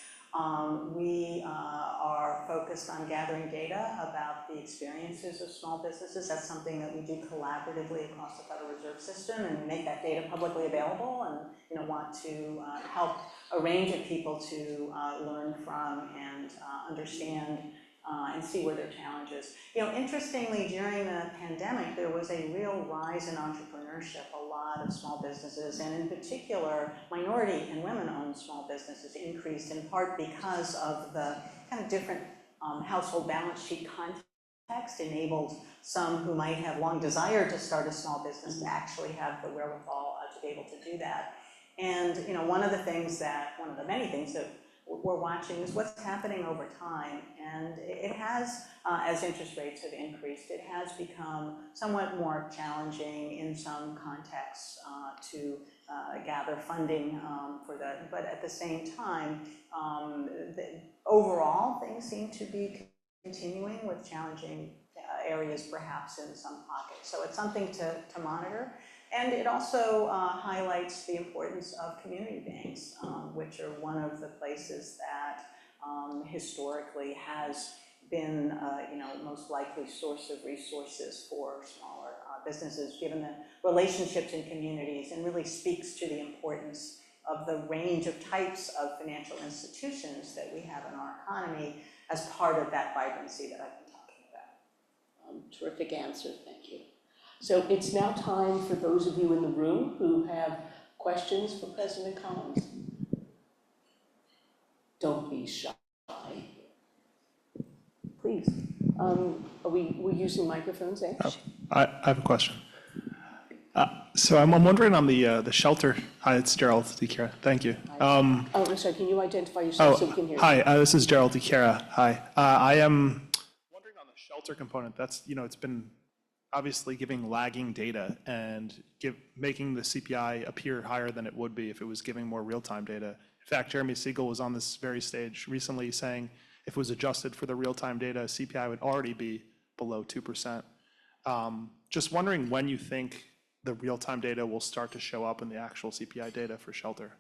C: We are focused on gathering data about the experiences of small businesses. That's something that we do collaboratively across the Federal Reserve System, and make that data publicly available, and want to help a range of people to learn from and understand and see where their challenge is. Interestingly, during the pandemic, there was a real rise in entrepreneurship. A lot of small businesses, and in particular, minority and women-owned small businesses increased in part because of the kind of different household balance sheet context enabled some who might have long desired to start a small business to actually have the wherewithal to be able to do that. And one of the many things that we're watching is what's happening over time. And it has, as interest rates have increased, it has become somewhat more challenging in some contexts to gather funding for that. But at the same time, overall, things seem to be continuing with challenging areas perhaps in some pockets. So it's something to monitor. And it also highlights the importance of community banks, which are one of the places that historically has been, most likely source of resources for smaller businesses, given the relationships in communities, and really speaks to the importance of the range of types of financial institutions that we have in our economy as part of that vibrancy that I've been talking about.
B: Terrific answer, thank you. So it's now time for those of you in the room who have questions for President Collins. Don't be shy. Please. We're using microphones, eh?
D: I have a question. So I'm wondering on the shelter. Hi, it's Gerald DiChiara. Thank you.
B: I'm sorry, can you identify yourself so we can hear you?
D: Hi, this is Gerald DiChiara. Hi. I am wondering on the shelter component. That's, it's been obviously giving lagging data and making the CPI appear higher than it would be if it was giving more real-time data. In fact, Jeremy Siegel was on this very stage recently saying if it was adjusted for the real-time data, CPI would already be below 2%. Just wondering when you think the real-time data will start to show up in the actual CPI data for shelter.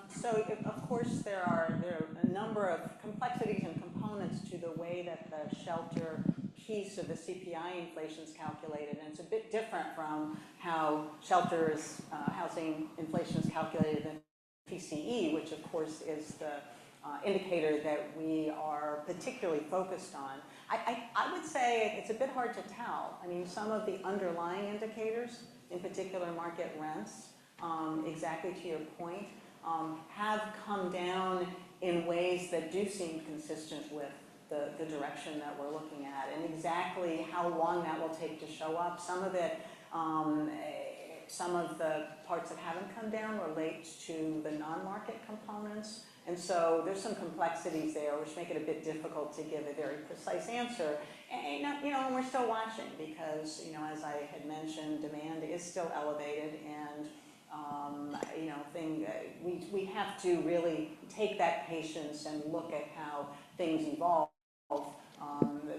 C: So, of course, there are a number of complexities and components to the way that the shelter piece of the CPI inflation is calculated, and it's a bit different from how shelters housing inflation is calculated in PCE, which of course is the indicator that we are particularly focused on. I would say it's a bit hard to tell. I mean, some of the underlying indicators, in particular market rents, exactly to your point, have come down in ways that do seem consistent with the direction that we're looking at, and exactly how long that will take to show up. Some of it, some of the parts that haven't come down relate to the non-market components, and so there's some complexities there which make it a bit difficult to give a very precise answer. And we're still watching because, as I had mentioned, demand is still elevated, and we have to really take that patience and look at how things evolve.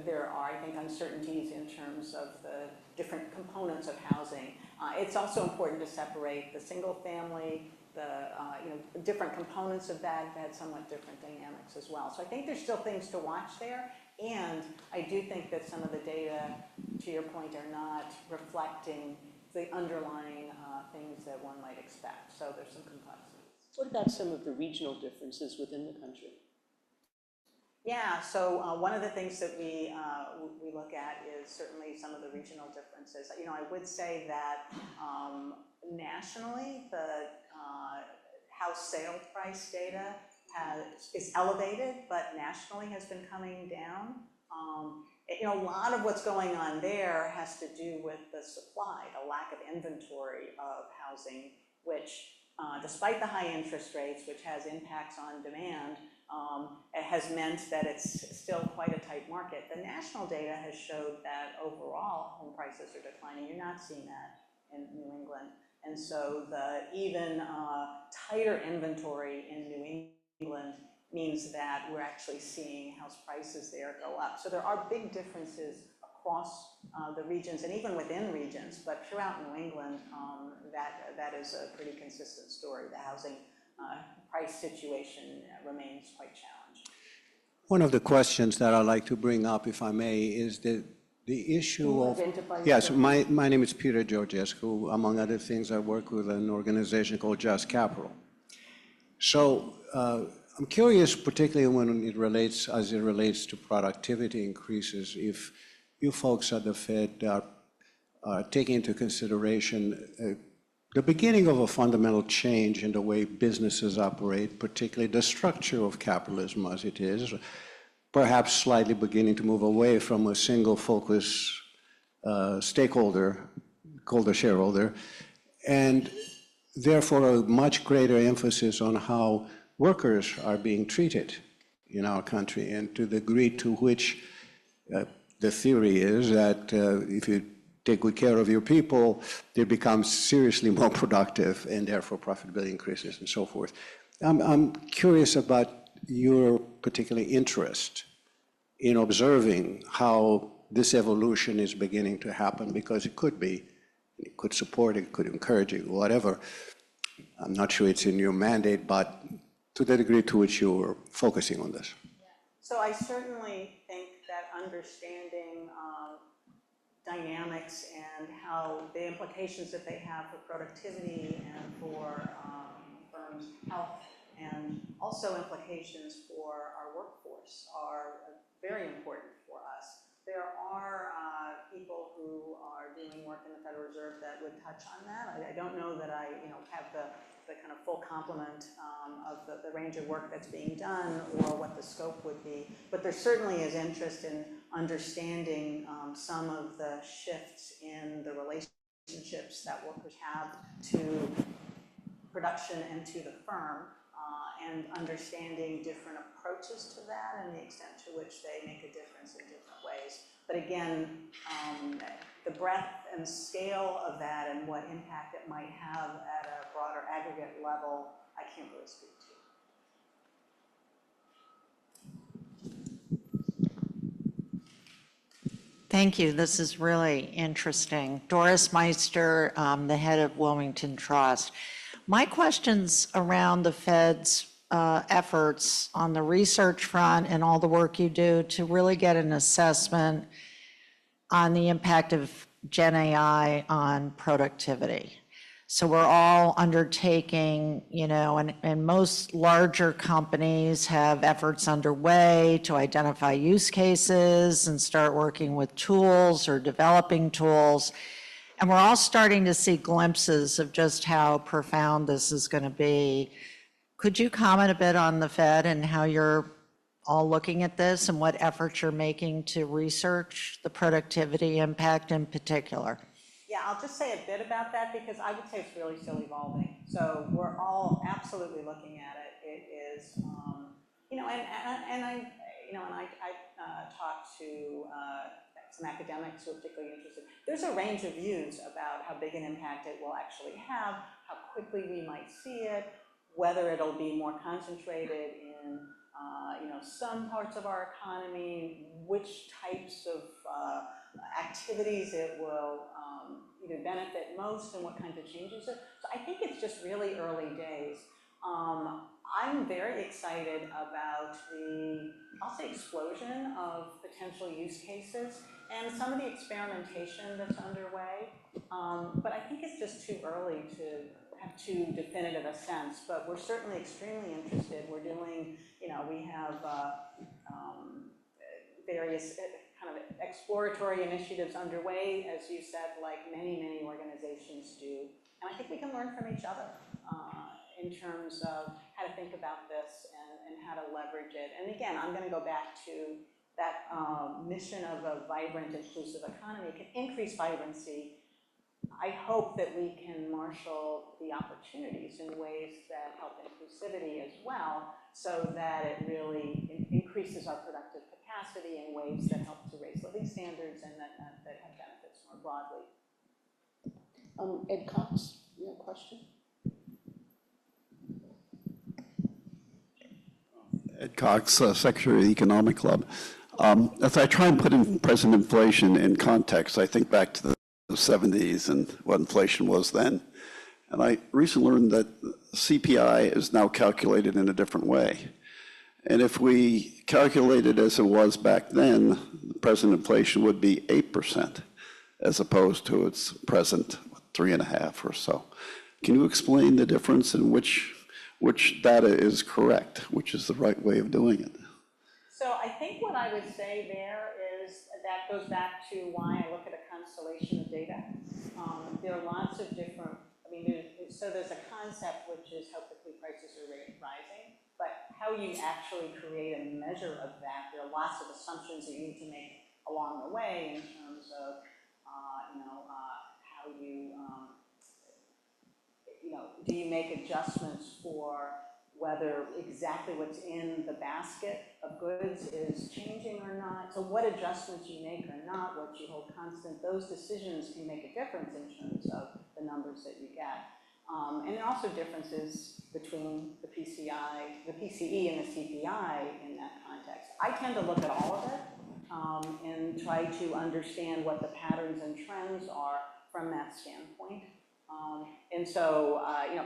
C: There are, I think, uncertainties in terms of the different components of housing. It's also important to separate the single family, the different components of that had somewhat different dynamics as well. So I think there's still things to watch there, and I do think that some of the data, to your point, are not reflecting the underlying things that one might expect. So there's some complexity.
B: What about some of the regional differences within the country?
C: Yeah, so one of the things that we look at is certainly some of the regional differences. I would say that nationally, the house sale price data is elevated, but nationally has been coming down. A lot of what's going on there has to do with the supply, the lack of inventory of housing, which despite the high interest rates, which has impacts on demand, it has meant that it's still quite a tight market. The national data has showed that overall home prices are declining. You're not seeing that in New England. And so the even tighter inventory in New England means that we're actually seeing house prices there go up. So there are big differences across the regions and even within regions, but throughout New England, that is a pretty consistent story. The housing price situation remains quite challenging.
E: One of the questions that I'd like to bring up, if I may, is the issue of... Yes, my name is Peter Georgescu. Among other things, I work with an organization called Just Capital. So I'm curious, particularly when it relates, as it relates to productivity increases, if you folks at the Fed are taking into consideration the beginning of a fundamental change in the way businesses operate, particularly the structure of capitalism as it is, perhaps slightly beginning to move away from a single focus stakeholder, called the shareholder, and therefore a much greater emphasis on how workers are being treated in our country, and to the degree to which the theory is that if you take good care of your people, they become seriously more productive, and therefore profitability increases and so forth. I'm curious about your particular interest in observing how this evolution is beginning to happen, because it could support it, could encourage it, whatever. I'm not sure it's in your mandate, but to the degree to which you're focusing on this.
C: So I certainly think that understanding dynamics and how the implications that they have for productivity and for firms' health, and also implications for our workforce, are very important for us. There are people who are doing work in the Federal Reserve that would touch on that. I don't know that I have the kind of full complement of the range of work that's being done or what the scope would be. But there certainly is interest in understanding some of the shifts in the relationships that workers have to production and to the firm, and understanding different approaches to that and the extent to which they make a difference in different ways. But again, the breadth and scale of that and what impact it might have at a broader aggregate level, I can't really speak to.
F: Thank you. This is really interesting. Doris Meister, the head of Wilmington Trust. My question's around the Fed's efforts on the research front and all the work you do to really get an assessment on the impact of Gen AI on productivity. So we're all undertaking, and most larger companies have efforts underway to identify use cases and start working with tools or developing tools. And we're all starting to see glimpses of just how profound this is going to be. Could you comment a bit on the Fed and how you're all looking at this and what efforts you're making to research the productivity impact in particular?
C: Yeah, I'll just say a bit about that because I would say it's really still evolving. So we're all absolutely looking at it. It is, I talked to some academics who are particularly interested. There's a range of views about how big an impact it will actually have, how quickly we might see it, whether it'll be more concentrated in some parts of our economy, which types of activities it will either benefit most and what kinds of changes. So I think it's just really early days. I'm very excited about the, I'll say, explosion of potential use cases and some of the experimentation that's underway. But I think it's just too early to have too definitive a sense, but we're certainly extremely interested. We're doing, we have various kind of exploratory initiatives underway, as you said, like many, many organizations do. And I think we can learn from each other in terms of how to think about this and how to leverage it. And again, I'm going to go back to that mission of a vibrant, inclusive economy. It can increase vibrancy. I hope that we can marshal the opportunities in ways that help inclusivity as well, so that it really increases our productive capacity in ways that help to raise living standards and that have benefits more broadly.
B: Ed Cox, you have a question?
G: Ed Cox, Secretary of the Economic Club. As I try and put in present inflation in context, I think back to the 70s and what inflation was then. And I recently learned that CPI is now calculated in a different way. And if we calculate it as it was back then, the present inflation would be 8%, as opposed to its present 3.5% or so. Can you explain the difference in which which data is correct, which is the right way of doing it.
C: So I think what I would say there is that goes back to why I look at a constellation of data. There are lots of different, there's a concept which is how quickly prices are rising, but how you actually create a measure of that, there are lots of assumptions that you need to make along the way in terms of, how you, do you make adjustments for whether exactly what's in the basket of goods is changing or not. So what adjustments you make or not, what you hold constant, those decisions can make a difference in terms of the numbers that you get. And there are also differences between the PCI, the PCE and the CPI in that context. I tend to look at all of it and try to understand what the patterns and trends are from that standpoint. And so,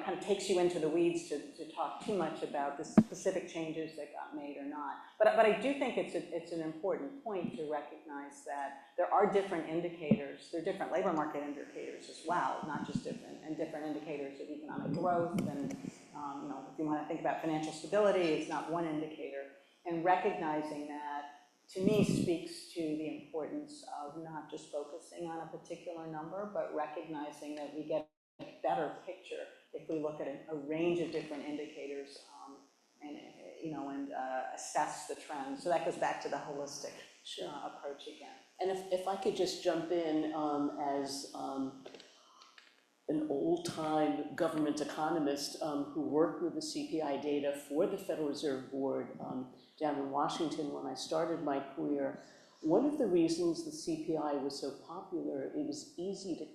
C: kind of takes you into the weeds to talk too much about the specific changes that got made or not. But I do think it's an important point to recognize that there are different indicators. There are different labor market indicators as well, not just different indicators of economic growth. And if you want to think about financial stability, it's not one indicator. And recognizing that, to me, speaks to the importance of not just focusing on a particular number, but recognizing that we get a better picture if we look at a range of different indicators and assess the trends. So that goes back to the holistic approach again.
B: And if I could just jump in as an old-time government economist who worked with the CPI data for the Federal Reserve Board down in Washington when I started my career, one of the reasons the CPI was so popular, it was easy to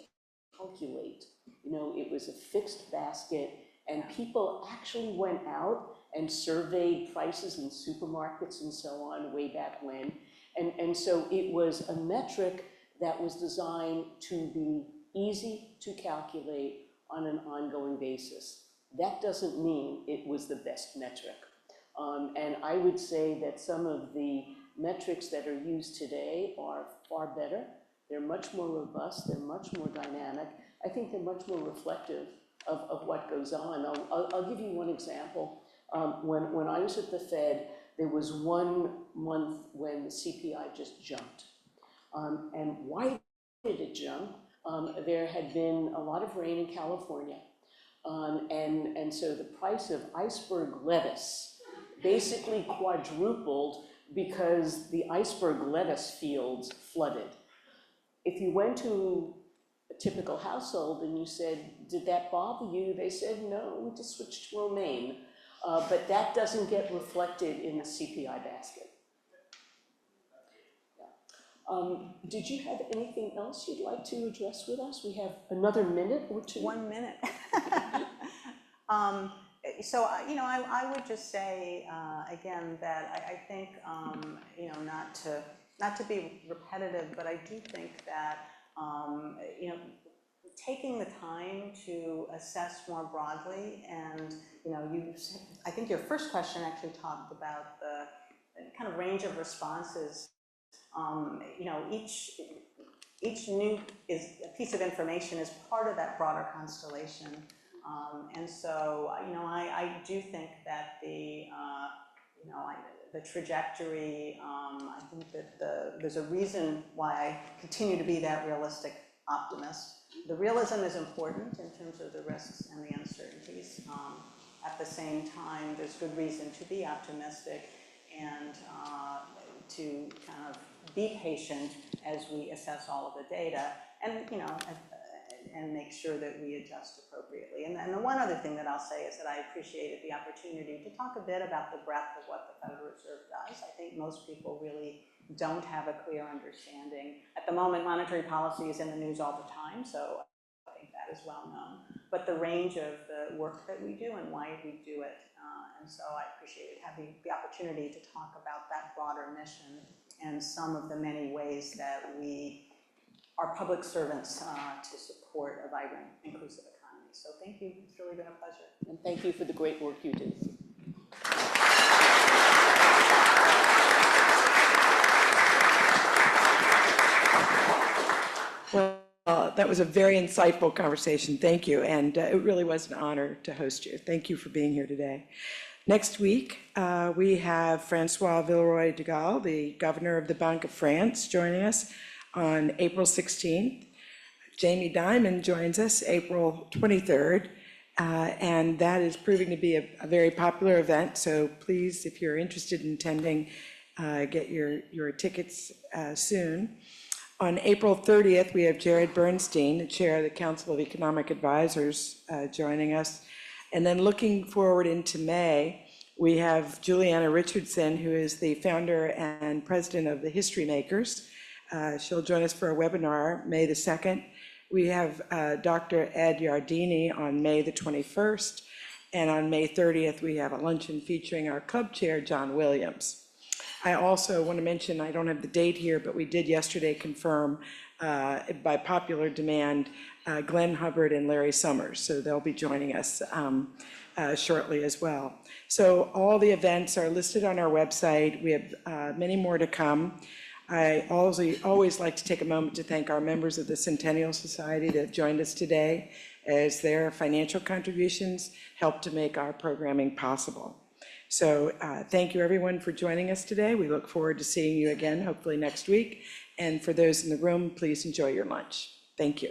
B: calculate. It was a fixed basket, and people actually went out and surveyed prices in supermarkets and so on way back when. And so it was a metric that was designed to be easy to calculate on an ongoing basis. That doesn't mean it was the best metric. And I would say that some of the metrics that are used today are far better. They're much more robust, they're much more dynamic. I think they're much more reflective of what goes on. I'll give you one example. When I was at the Fed, there was 1 month when the CPI just jumped. And why did it jump? There had been a lot of rain in California. And so the price of iceberg lettuce basically quadrupled because the iceberg lettuce fields flooded. If you went to a typical household and you said, did that bother you? They said, no, we just switched to romaine. But that doesn't get reflected in the CPI basket. Yeah. Did you have anything else you'd like to address with us? We have another minute or two.
C: 1 minute. So, I would just say, again, that I think, not to be repetitive, but I do think that, taking the time to assess more broadly, and, I think your first question actually talked about the kind of range of responses. Each new piece of information is part of that broader constellation. And so, I do think that the trajectory, I think that there's a reason why I continue to be that realistic optimist. The realism is important in terms of the risks and the uncertainties. At the same time, there's good reason to be optimistic and to kind of be patient as we assess all of the data, and and make sure that we adjust appropriately. And the one other thing that I'll say is that I appreciated the opportunity to talk a bit about the breadth of what the Federal Reserve does. I think most people really don't have a clear understanding. At the moment, monetary policy is in the news all the time, so I think that is well known. But the range of the work that we do and why we do it. And so I appreciated having the opportunity to talk about that broader mission and some of the many ways that we are public servants to support a vibrant, inclusive economy. So thank you. It's really been a pleasure.
B: And thank you for the great work you do.
A: That was a very insightful conversation. Thank you. And it really was an honor to host you. Thank you for being here today. Next week, we have Francois Villeroy de Gaulle, the governor of the Bank of France, joining us on April 16th. Jamie Dimon joins us April 23rd. And that is proving to be a very popular event. So please, if you're interested in attending, get your tickets soon. On April 30th, we have Jared Bernstein, the chair of the Council of Economic Advisors, joining us. And then looking forward into May, we have Juliana Richardson, who is the founder and president of the History Makers. She'll join us for a webinar May the 2nd. We have Dr. Ed Yardini on May the 21st. And on May 30th, we have a luncheon featuring our club chair, John Williams. I also want to mention, I don't have the date here, but we did yesterday confirm by popular demand Glenn Hubbard and Larry Summers. So they'll be joining us shortly as well. So all the events are listed on our website. We have many more to come. I always like to take a moment to thank our members of the Centennial Society that joined us today, as their financial contributions help to make our programming possible. So thank you everyone for joining us today. We look forward to seeing you again, hopefully next week. And for those in the room, please enjoy your lunch. Thank you.